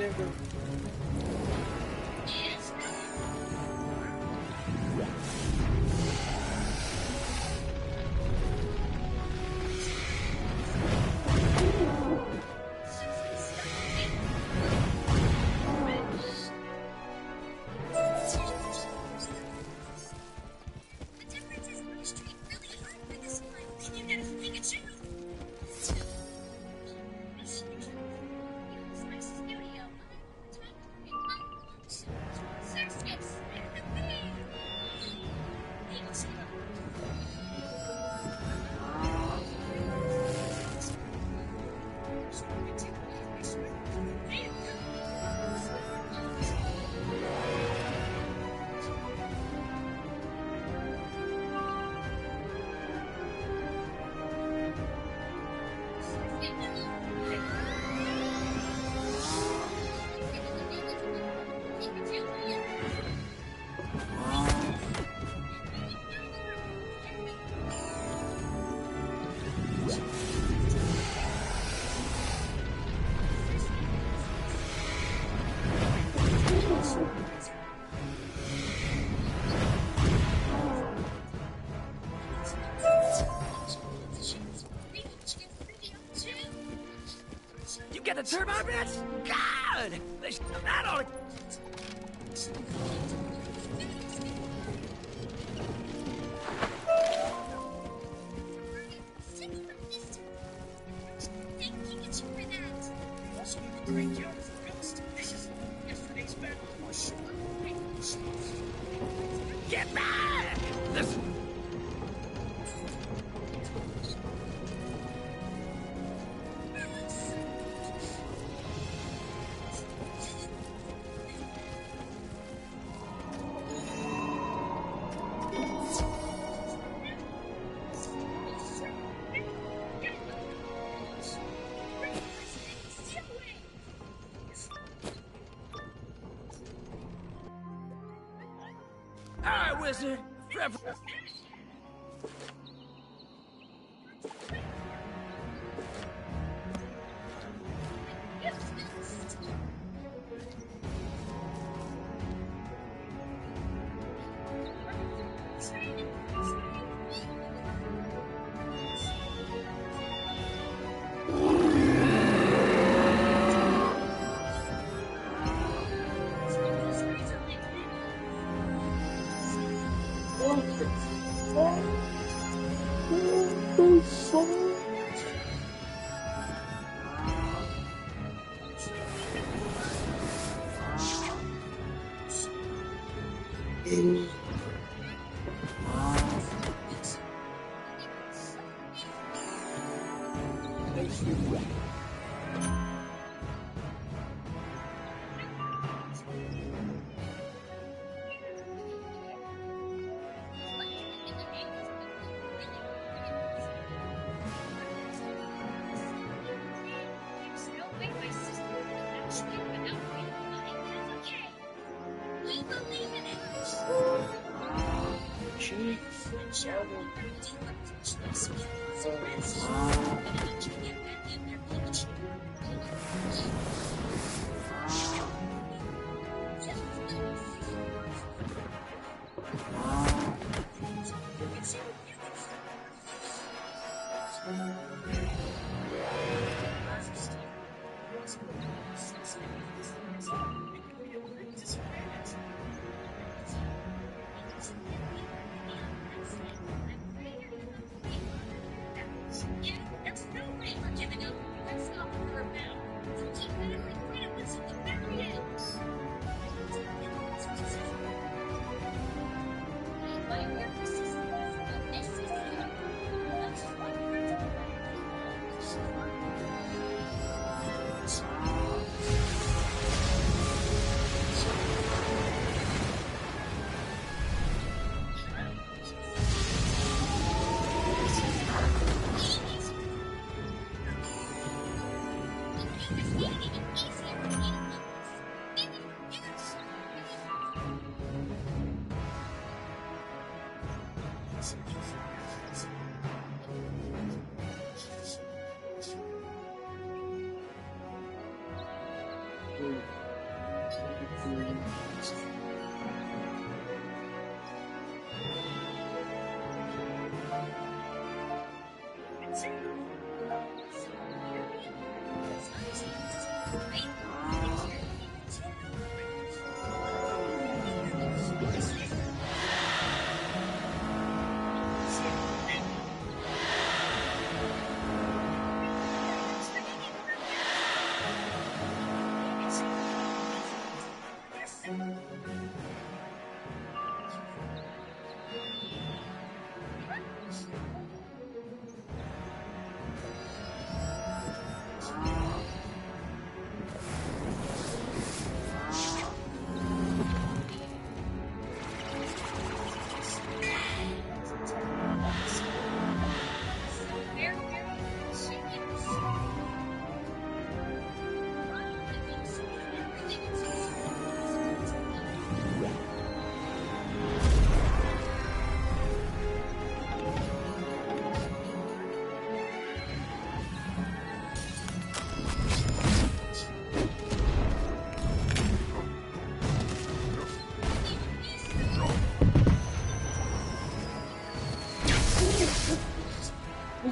Nintendo. You get the turbine bits? God! They should have that on it! Get back! This... All right, wizard.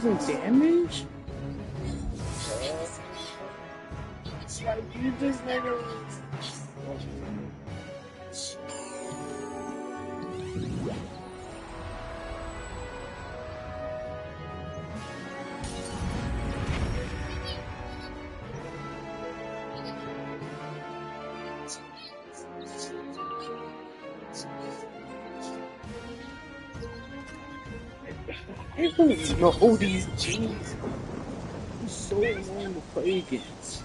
Some damage? Like you just never. I don't know these G's. It's so annoying to play against.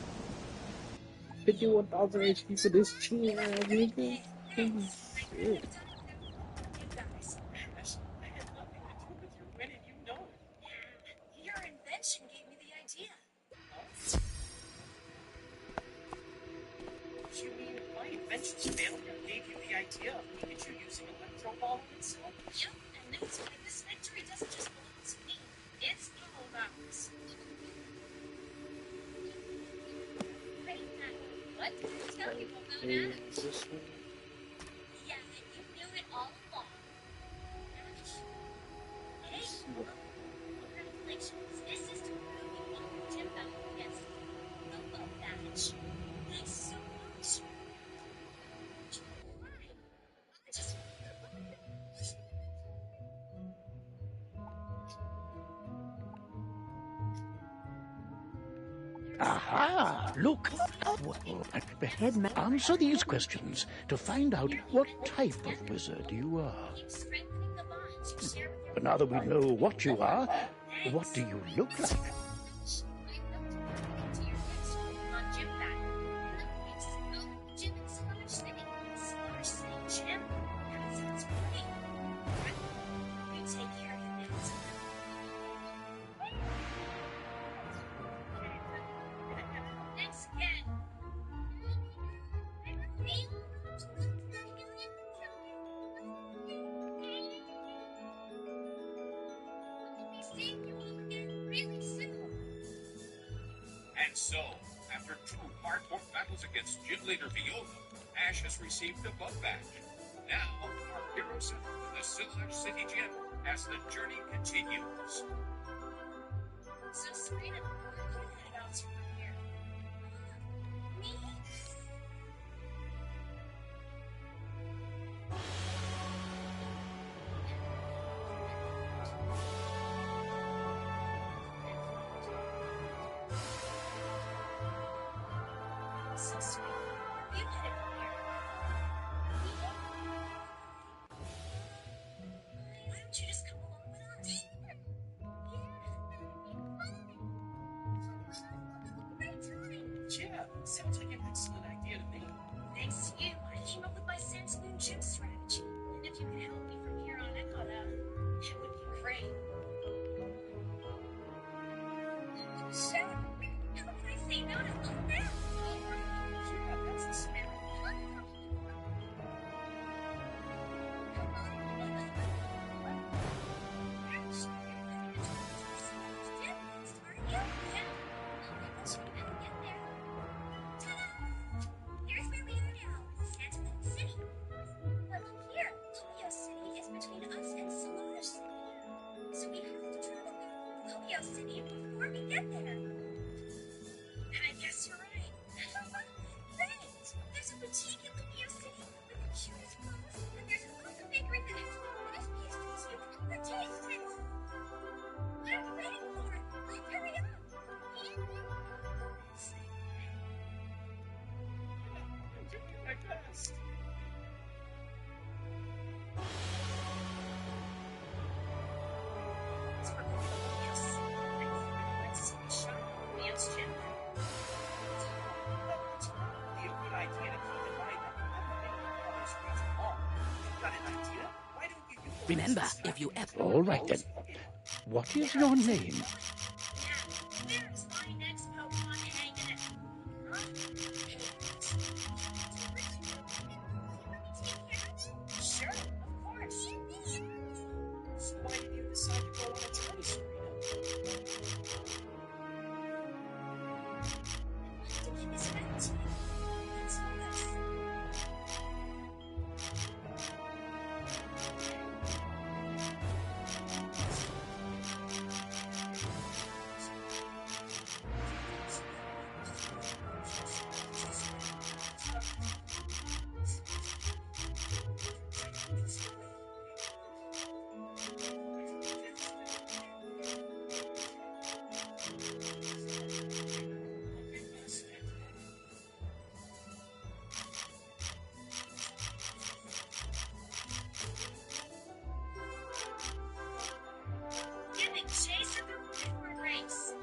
51,000 HP for this cheating ass nigga. Holy shit. Your invention gave me the idea. You mean my invention's failure gave you the idea of Pikachu using Electro Ball on itself? Yep, and that's why this victory doesn't just belong to me. It's all of ours. Great, what did I tell you about that? Yeah, you knew it all along. Hey, congratulations. This is to prove you won the gym battle against the Love Badge. Thanks so much. Why? I just... Aha! Look! Answer these questions to find out what type of wizard you are. Keep strengthening the bonds you share with your... But now that we know what you are, what do you look like? I looked into your next move on gym battle. It's gym and Splash City. Splash City Gym. That sounds great. You take care of your needs. Thanks again. Really simple. And so, after 2 hardcore battles against Gym Leader Viola, Ash has received the Bug Badge. Now, our hero center in the Splash City Gym as the journey continues. So, Serena, where are you headed out to from here? Me? So, Serena, where are you headed from here? Me? Why don't you just come along with us? Yeah, sounds like an excellent idea to me. Thanks to you, I came up with my Sandaloon gym strategy. And if you could help me from here on out, it would be great. Sure. How can I say no to all that? Yeah, that's the spirit. Here's where we are now. Tokyo City before we get there. And I guess you're right. Right! There's a boutique in Tokyo City with the cutest clothes, and there's also a bakery that has the best pastries you've ever tasted. What are we waiting for? Let's hurry up! I'm doing my best. It's for Tokyo City. I think let's see the shop at the man's gym. Be a good idea to keep in mind that everything others reach all. You've got an idea? Why don't you utilize Remember, this if you idea? ever... All right then. What is your name? Now, where's my next Pokemon hanging out? Huh? Sure, of course. So why did you decide to go on a journey, Serena? To give his back to you. That's nice. Giving chase at the Reward race.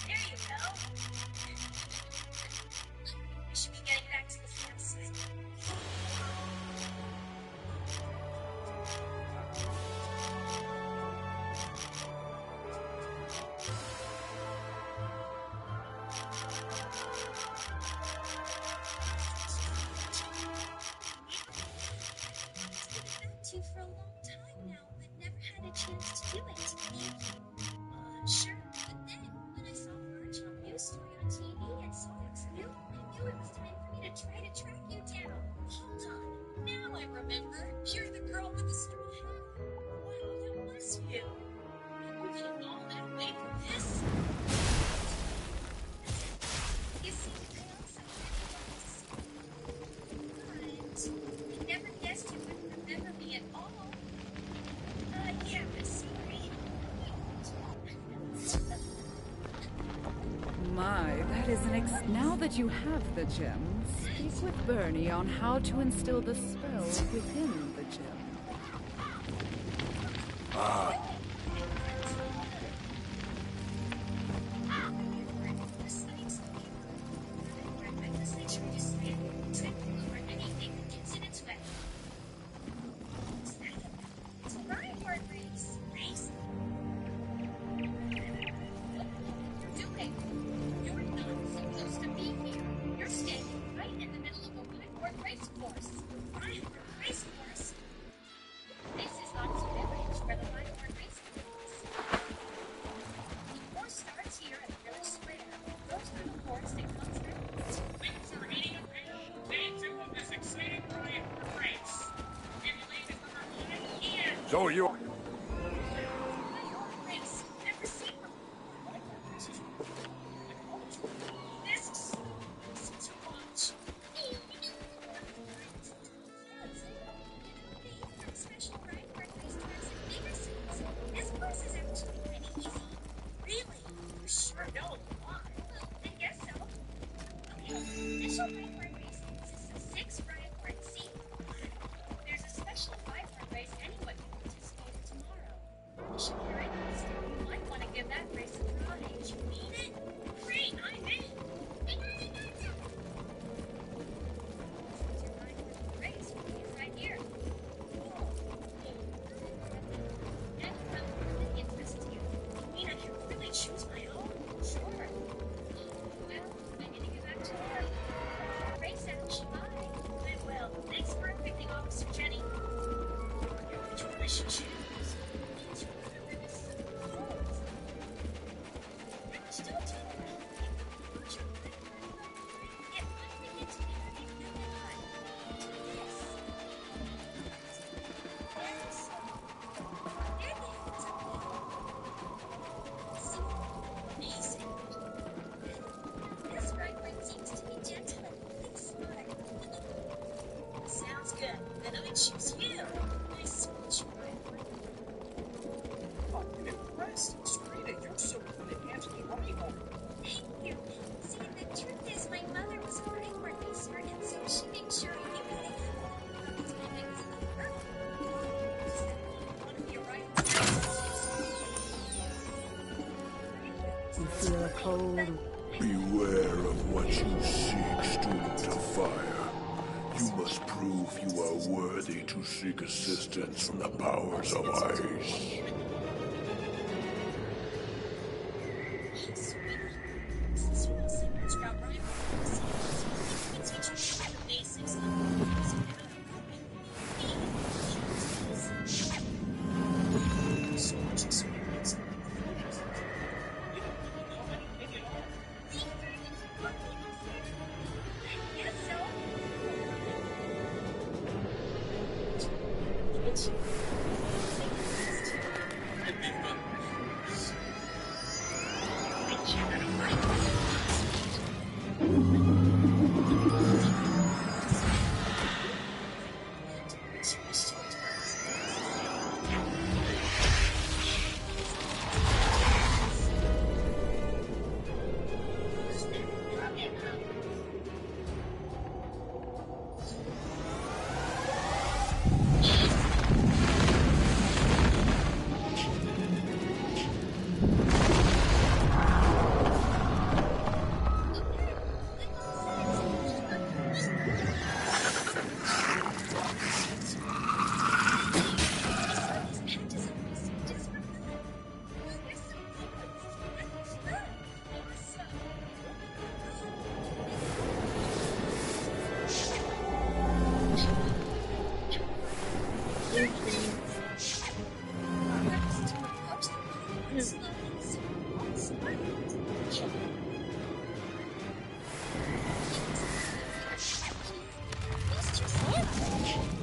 There you go. We should be getting back to the campsite. To for a long time now, but never had a chance to do it. Sure, but then when I saw the original news story on TV and saw it was you, I knew it was time for me to try to track you down. Hold on, now I remember. You're the girl with the straw hat. Wow, that was you. You came all that way for this? You see, I also but I never guessed you wouldn't remember me at all. Yeah, but sorry. My, that is an now that you have the gem, speak with Bernie on how to instill the spell within the gem. So you... Race. Never seen one. Discs. To watch. Special ride for race tracks and bigger cities. This course is actually pretty easy. Really? You sure know a lot. I guess so. Okay, initial ride for race consists of 6 ride for seats. There's a special ride for race anyone can participate in tomorrow. You should be right this. You might want to give that race a try. You mean it? Great, I'm in. Your ride for the race will be right here. Next up, the interest you. You mean I can really choose my own? Sure. Well, I need to get back to work. Race action, bye. I will. Thanks for everything, Officer Jenny. Which one I should choose? Can't you remember this? Ouch, don't do that. Put your foot It finally gets me ready to do that. Do this. Yes. There it is. So amazing. This ride seems to be gentle and really smart. Sounds good. Then I choose you. Nice switch, ride. I'm impressed. Serena, you're so good at handling running home. Thank you. See, the truth is, my mother was a ride racer, and so she made sure I knew how to handle it from the time I was little. Does that mean you want to be a ride You feel a cold. Beware of what you seek, student of fire. You must prove you are worthy to seek assistance from the powers of ice. Since you know so much about ride racing, you can teach me the basics of music and So much experience. You don't really know anything at all. Yes, so. And then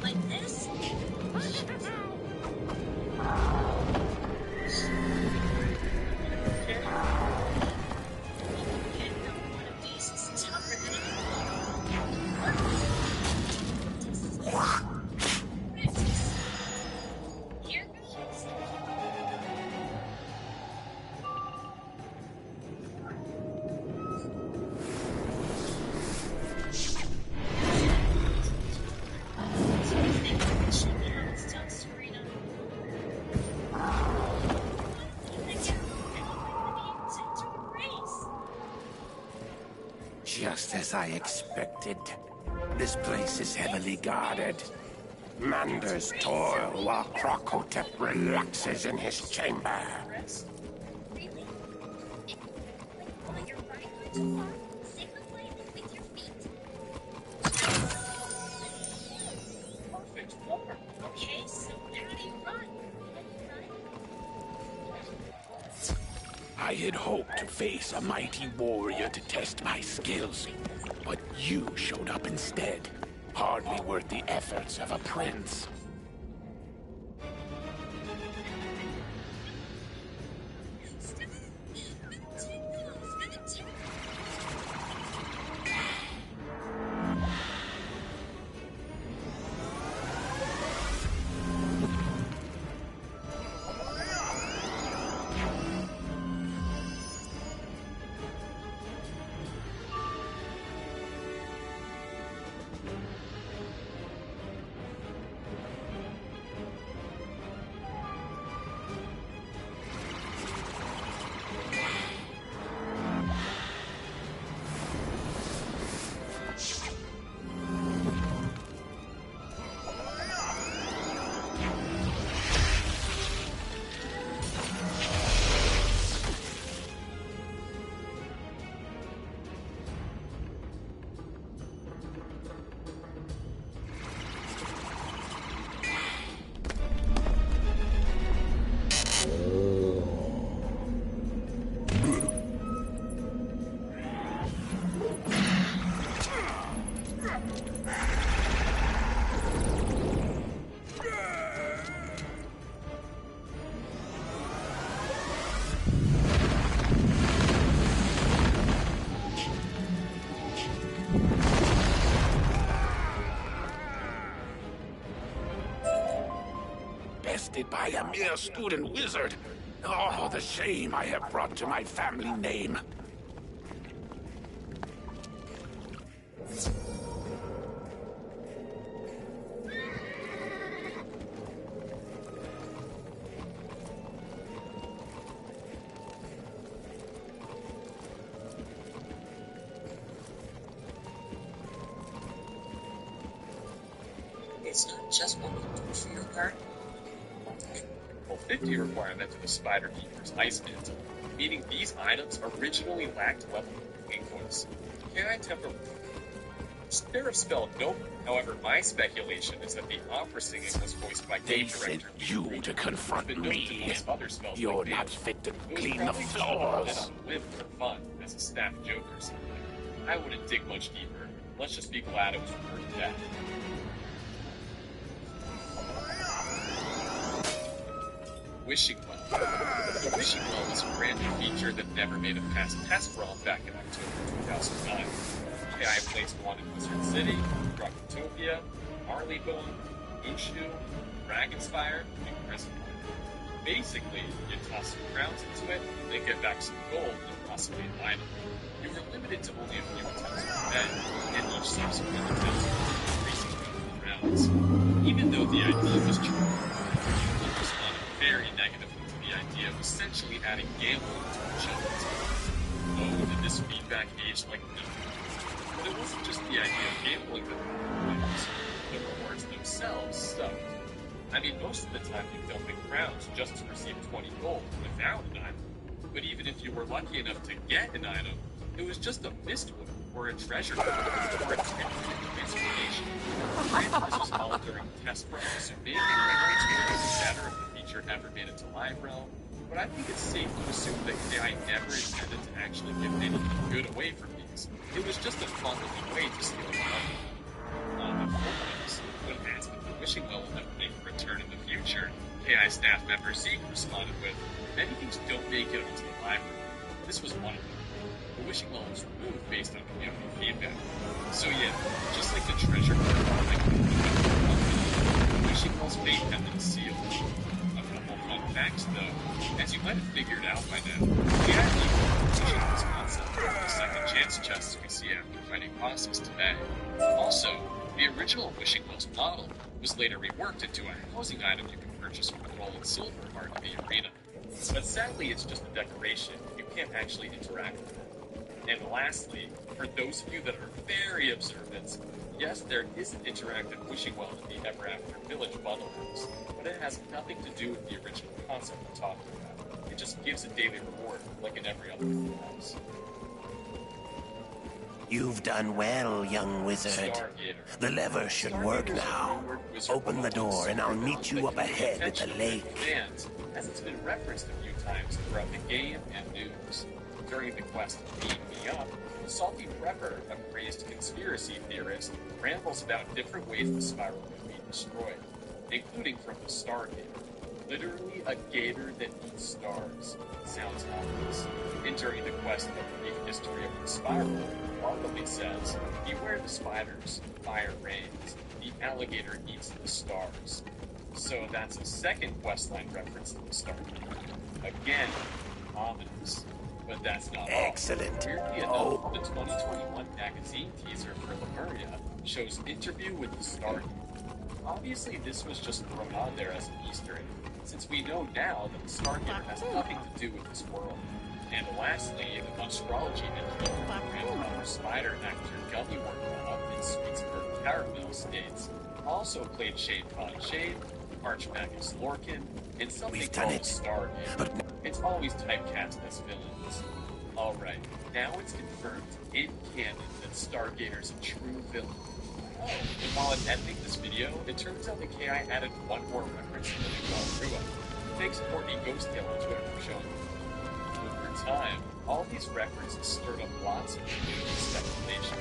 Like this? One of these is tougher than Here goes. Just as I expected. This place is heavily guarded. Manders toil while Krokotep relaxes in his chamber. Really? Pull your right foot too far. Signal lightly with your feet. perfect form. Okay, so how do you run? I had hoped to face a mighty warrior to test my skills, but you showed up instead. Hardly worth the efforts of a prince. bested by a mere student wizard. Oh, the shame I have brought to my family name. It's not just what you do for your garden. Well, 50 requirement of the Spider Keeper's Ice Mantle, meaning these items originally lacked level inputs. Can I temper? There of spell nope. However, my speculation is that the opera singing was voiced by They game sent director you to confront been known to me. voice other spells You're like not Veil. fit to It was clean the probably just brought in floors. on a whim for fun as a staff joke or something. I wouldn't dig much deeper. Let's just be glad it was worth that. Wishing Well. The Wishing Well was a brand new feature that never made it past test run back in October 2009. KI placed one in Wizard City, Rocketopia, Marleybone, Ushu, Dragonspire, and Prismline. Basically, you toss some crowns into it, then get back some gold and possibly an item. You were limited to only a few attempts per day, and each subsequent attempt was increasing rounds. Even though the idea was true, people responded very negatively to the idea of essentially adding gambling to the children's game. Oh, did this feedback age like nothing? But it wasn't just the idea of gambling that rewards. The rewards themselves sucked. I mean, most of the time you fill in crowns just to receive 20 gold without an item. But even if you were lucky enough to get an item, it was just a mistwood, or a treasure map, or a temporary transformation. Granted, this was all during test run, so maybe the rates would have been better if the feature ever made it to Live Realm, but I think it's safe to assume that KI never intended to actually give anything good away from these. It was just a fun-looking way to steal money. On the forums, when asked if the Wishing Well will ever make a return in the future, KI staff member Zeke responded with, "Many things don't make it onto the Live Realm. This was one of them. The Wishing Well was removed based on community feedback. So yeah, just like the treasure map, the Wishing Well's fate had been sealed. A couple fun facts though. As you might have figured out by now, the actually Wishing Well's concept of the second chance chests we see after fighting bosses today. Also, the original Wishing Well's model was later reworked into a housing item you can purchase from the gold and silver part of the arena. But sadly, it's just a decoration. You can't actually interact with it. And lastly, for those of you that are very observant, yes, there is an interactive Wishing Well in the Ever After Village bundle house, but it has nothing to do with the original concept we're talking about. It just gives a daily reward, like in every other house. You've done well, young wizard. Stargater. The lever should work now. Open the door and I'll meet you up ahead at the lake. Fans, as it's been referenced a few times throughout the game and news. During the quest Beam Me Up, the Salty Prepper, a crazed conspiracy theorist, rambles about different ways the spiral could be destroyed, including from the Stargater. Literally a gator that eats stars. Sounds obvious. And during the quest of the brief history of the spiral, Bartleby says, "Beware the spiders, fire rains, the alligator eats the stars." So that's a second questline reference to the Stargater. Again, ominous. But that's not all. Excellent. Weirdly enough, the 2021 magazine teaser for Lemuria shows interview with the Stargater. Obviously, this was just thrown on there as an Easter egg, since we know now that the Stargater has nothing to do with this world. And lastly, astrology info from grandfather spider actor Gummy Workman in Sweetsburg Caramel states, also played Shade Pod Shade, Archmagus Lorcan, and something We've done called it. Stargater. But It's always typecast as villains. Alright, now it's confirmed in canon that Stargater's a true villain. Oh, and while I'm editing this video, it turns out that KI added one more reference to the Valrua. Thanks Courtney Ghosttail on Twitter for showing me. Over time, all these references stirred up lots of news and speculation.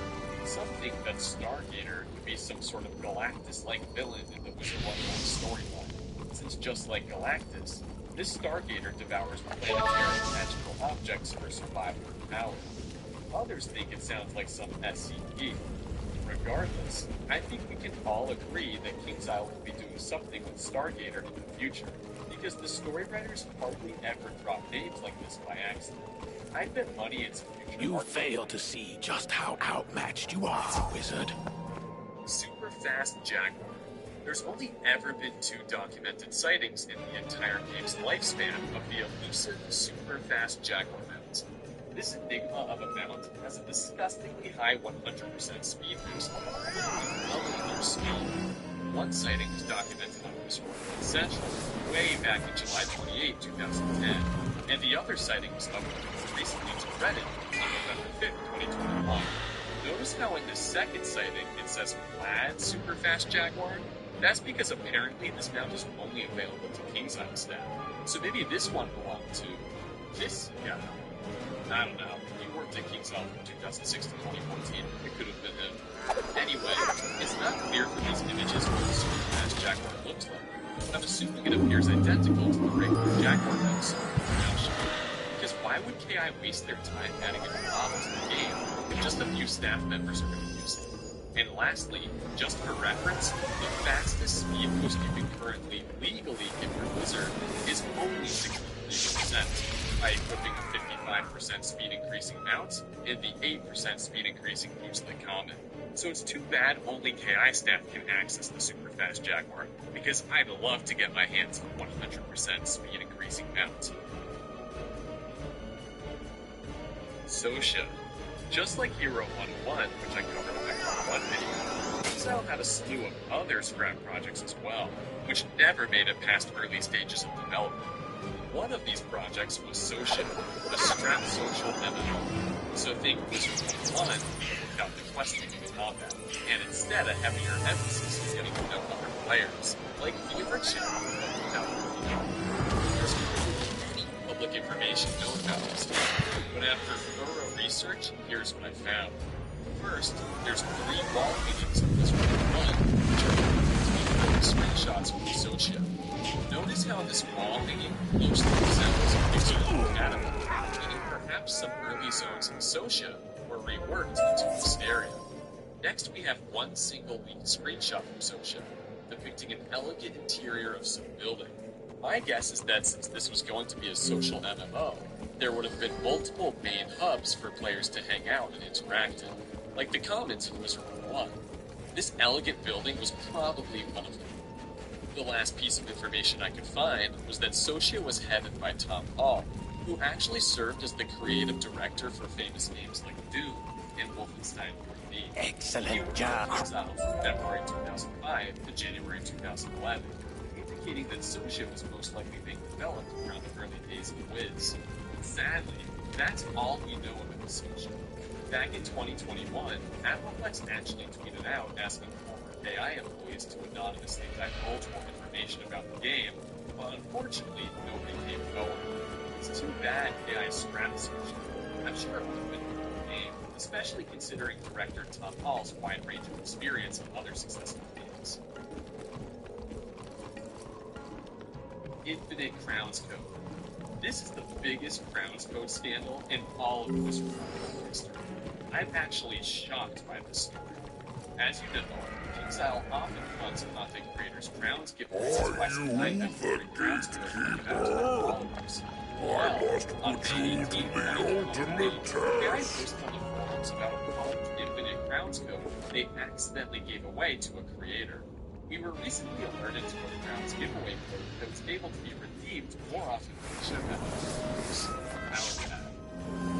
Some think that Stargater could be some sort of Galactus-like villain in the Wizard 101 storyline, since just like Galactus, this Stargater devours planetary and magical objects for survival and power. Others think it sounds like some SCP, Regardless, I think we can all agree that KingsIsle will be doing something with Stargater in the future, because the story writers hardly ever drop names like this by accident. I bet money it's future. You fail to see just how outmatched you are, wizard. Super fast Jaguar. There's only ever been 2 documented sightings in the entire game's lifespan of the elusive super fast Jaguar mount. This enigma of a mount has a disgustingly high 100% speed boost, doubling their speed. One sighting was documented on Wizard Central way back in July 28, 2010, and the other sighting was uploaded recently to Reddit on November 5, 2021. Notice how in the second sighting it says Plaid Super Fast Jaguar? That's because apparently this mount is only available to KingsIsle staff. So maybe this one belonged to this guy. I don't know. He worked at KingsIsle from 2006 to 2014. It could have been him. Anyway, it's not clear from these images what the Super Fast Jaguar looks like. I'm assuming it appears identical to the regular Jaguar mounts now shown. Because why would KI waste their time adding a new model to the game if just a few staff members are going to use it? And lastly, just for reference, the fastest speed boost you can currently legally give your wizard is only 63%, by equipping a 55% speed increasing mount and the 8% speed increasing boost the common. So it's too bad only KI staff can access the super fast Jaguar, because I'd love to get my hands on 100% speed increasing mount. Sosha. Just like Hero 101, which I covered in my Part 1 video, KingsIsle had a slew of other scrap projects as well, which never made it past early stages of development. One of these projects was Sosha, a scrap social MMO. So think Wizard 101 without the questing of combat, and instead a heavier emphasis on getting to know other players, like Fever Chat, but without There's any public information known about this game, but after thorough research, here's what I found. First, there's 3 wall hangings of Wizard 101, which are screenshots from Sosha. Notice how this wall hanging closely resembles a Pixel Academy, meaning perhaps some early zones in Sosha were reworked into Mysteria. Next, we have one single leaked screenshot from Sosha, depicting an elegant interior of some building. My guess is that since this was going to be a social MMO, there would have been multiple main hubs for players to hang out and interact in, like the Commons in Wizard 101. This elegant building was probably one of them. The last piece of information I could find was that Sosha was headed by Tom Hall, who actually served as the creative director for famous names like Doom and Wolfenstein 3D. Excellent job. From February 2005 to January 2011, indicating that Sosha was most likely being developed around the early days of Wiz. Sadly, that's all we know about Sosha. Back in 2021, Appleflex actually tweeted out asking former AI employees to anonymously divulge more information about the game, but unfortunately, nobody came forward. It's too bad AI scrapped Sosha. I'm sure it would have been a cool game, especially considering director Tom Hall's wide range of experience in other successful games. Infinite Crowns Code. This is the biggest Crowns Code scandal in all of Wizard history. I'm actually shocked by this story. As you know, KingsIsle often funds content creators' Crowns giveaways by supplying them with Crowns Code followers. I must put you to the ultimate test. posted on the forums about a product Infinite Crowns Code they accidentally gave away to a creator. We were recently alerted to a Crowns giveaway code that was able to be redeemed more often than it should have. Our bad.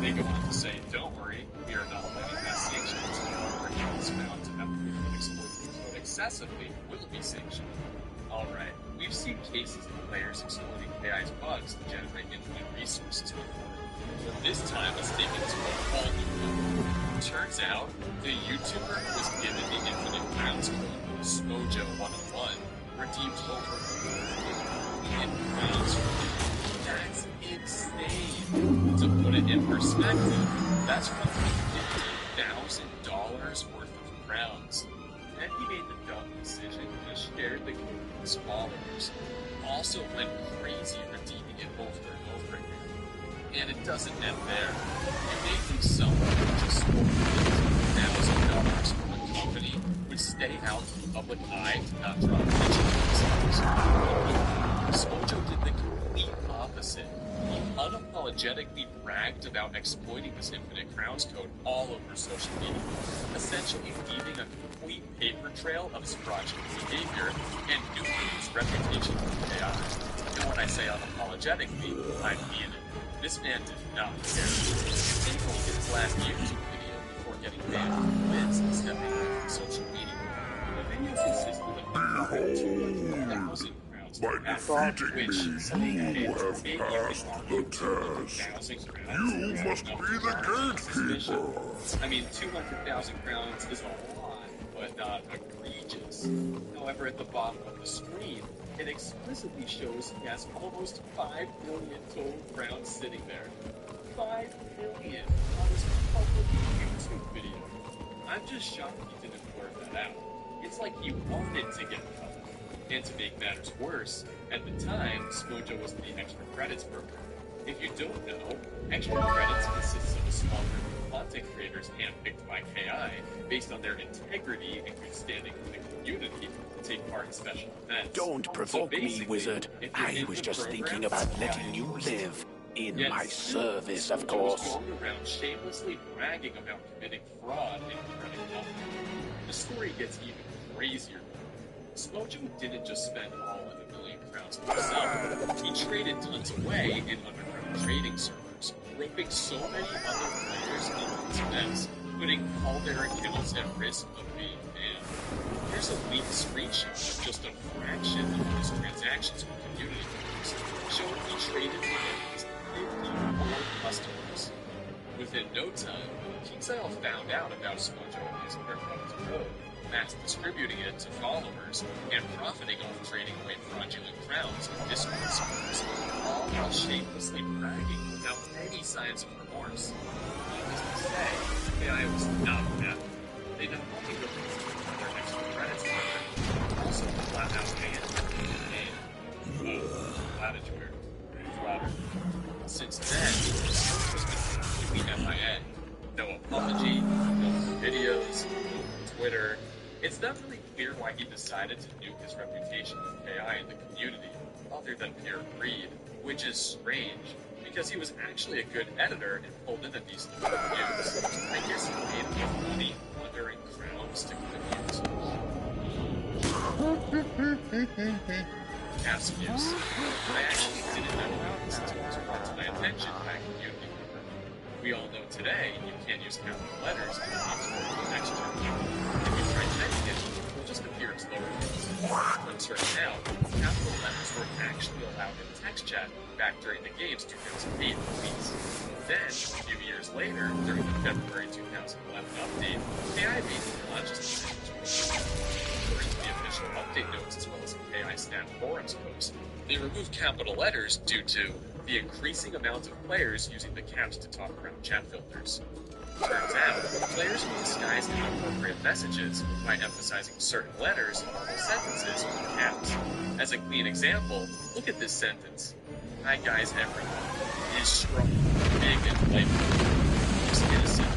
They go on to say, don't worry, we are not letting that sanctions for accounts found to have exploited the code excessively will be sanctioned. Alright, we've seen cases of players exploiting KI's bugs to generate infinite resources before, but this time it's taken to a whole new level. Turns out, the YouTuber who was given the Infinite Crowns code, Smojo101, redeemed over 1 million crowns. That's insane! To put it in perspective, that's roughly $50,000 worth of crowns. Then he made the dumb decision to share the code with his followers, also went crazy redeeming it over and over again. And it doesn't end there. You may think someone who just stole $50,000 from a company stay out of the public eye to not draw attention to themselves. Smojo did the complete opposite. He unapologetically bragged about exploiting this Infinite Crowns code all over social media, essentially leaving a complete paper trail of his fraudulent behavior and nuking his reputation with AI. And when I say unapologetically, I mean it. This man did not care. Take a look at his last YouTube video before getting banned from Liz and stepping away from social media. The video consisted of 200,000 crowns By defeating me, you have passed the test. You must be the gatekeeper. I mean, 200,000 crowns is a lot, but not egregious. However, at the bottom of the screen, it explicitly shows he has almost 5 million total crowns sitting there. 5 million on his public YouTube video. I'm just shocked he didn't blurt that out. It's like he wanted to get caught. And to make matters worse, at the time, Smojo was in the Extra Credits program. If you don't know, Extra Credits consists of a small group of content creators handpicked by KI based on their integrity and good standing with the community to take part in special events. Don't provoke me, wizard. I was just thinking about letting you live. In my service, of course. Going around shamelessly bragging about committing fraud and credit company. The story gets even crazier. Smojo didn't just spend all of the million crowns himself. He traded tons away in underground trading servers, roping so many other players into his mess, putting all their accounts at risk of being banned. Here's a leaked screenshot of just a fraction of his transactions with community members, showing he traded with at least 54 customers. Within no time, KingsIsle found out about Smojo and his crypto code, mass distributing it to followers, and profiting off trading away fraudulent crowns in Discord servers, all while shamelessly bragging without any signs of remorse. Needless to say, KI was not happy. They not only released their Extra Credits program, but also flat out banned Latitude. Flatter. Since then, Smojo has been completely MIA. No apology, no videos, no Twitter. It's not really clear why he decided to nuke his reputation with KI in the community, other than pure greed, which is strange, because he was actually a good editor and pulled in a decent amount of views. I guess he made enough money wondering crowns to good Cast views. I actually didn't know about this until it was brought to my attention by a community member. We all know today you can't use capital letters in the text term. If you try typing it, it'll just appear as lowercase. When turns out, capital letters were actually allowed in text chat back during the game's 2008 release. Then, a few years later, during the February 2011 update, KI made conscious decisions. According to the official update notes as well as the KI staff forums post, they removed capital letters due to the increasing amount of players using the caps to talk around chat filters. Turns out, players who disguise inappropriate messages by emphasizing certain letters in normal sentences with caps. As a clean example, look at this sentence. Hi guys everyone. Is strong, big, and playful. Looks innocent,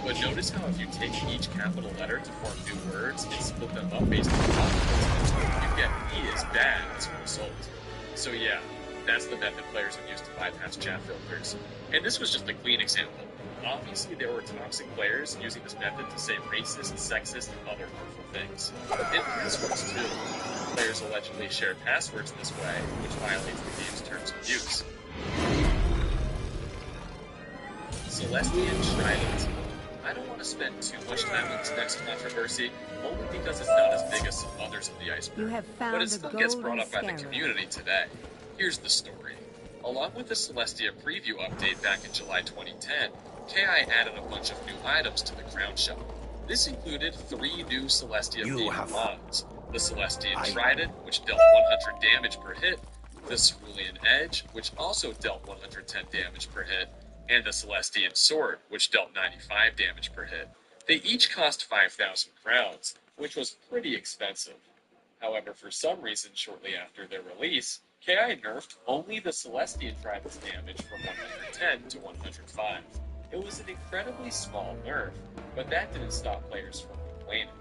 but notice how if you take each capital letter to form new words and split them up based on consequences, you get he is bad as a result. So yeah, that's the method players would use to bypass chat filters. And this was just a clean example. Obviously, there were toxic players using this method to say racist, sexist, and other hurtful things. And passwords, too. Players allegedly shared passwords this way, which violates the game's terms of use. Celestian Trident. I don't want to spend too much time on this next controversy, only because it's not as big as some others in the iceberg. But it still gets brought up by the community today. Here's the story. Along with the Celestia preview update back in July 2010, KI added a bunch of new items to the Crown Shop. This included 3 new Celestia themed mods. The Celestian Trident, which dealt 100 damage per hit, the Cerulean Edge, which also dealt 110 damage per hit, and the Celestian Sword, which dealt 95 damage per hit. They each cost 5,000 crowns, which was pretty expensive. However, for some reason shortly after their release, KI nerfed only the Celestian Trident's damage from 110 to 105. It was an incredibly small nerf, but that didn't stop players from complaining.